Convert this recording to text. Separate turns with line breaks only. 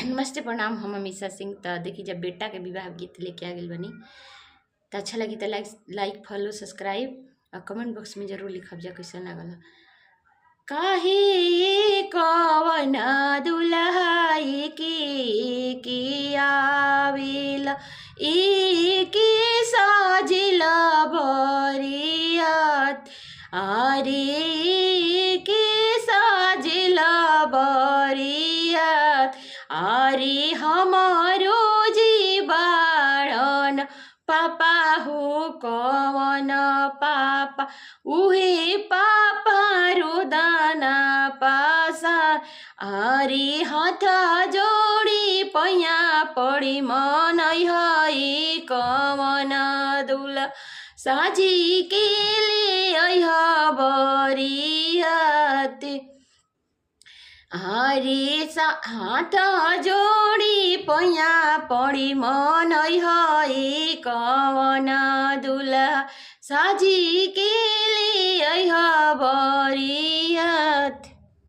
नमस्ते प्रणाम, हम अमीषा सिंह। तो देखिए, जब बेटा के विवाह गीत लेके आ गई बनी तो अच्छा लगी तो लाइक फॉलो सब्सक्राइब और कमेंट बॉक्स में जरूर लिखब जा कैसा लागल। काहे ये कवन दुल्हाई की आवेल ई की साजिल बरियात अरे की साजिल बरियात अरे हमारो जीवाणन पापा हो कवन पापा उहे पापा रोदना पासा अरे हाथ जोड़ी पैया पड़ी मन है कवन दुला साजी के ले बरियात अरे हाथ जोड़ी पैया पड़ी मन है कवन दुला साजी के ले बरियात।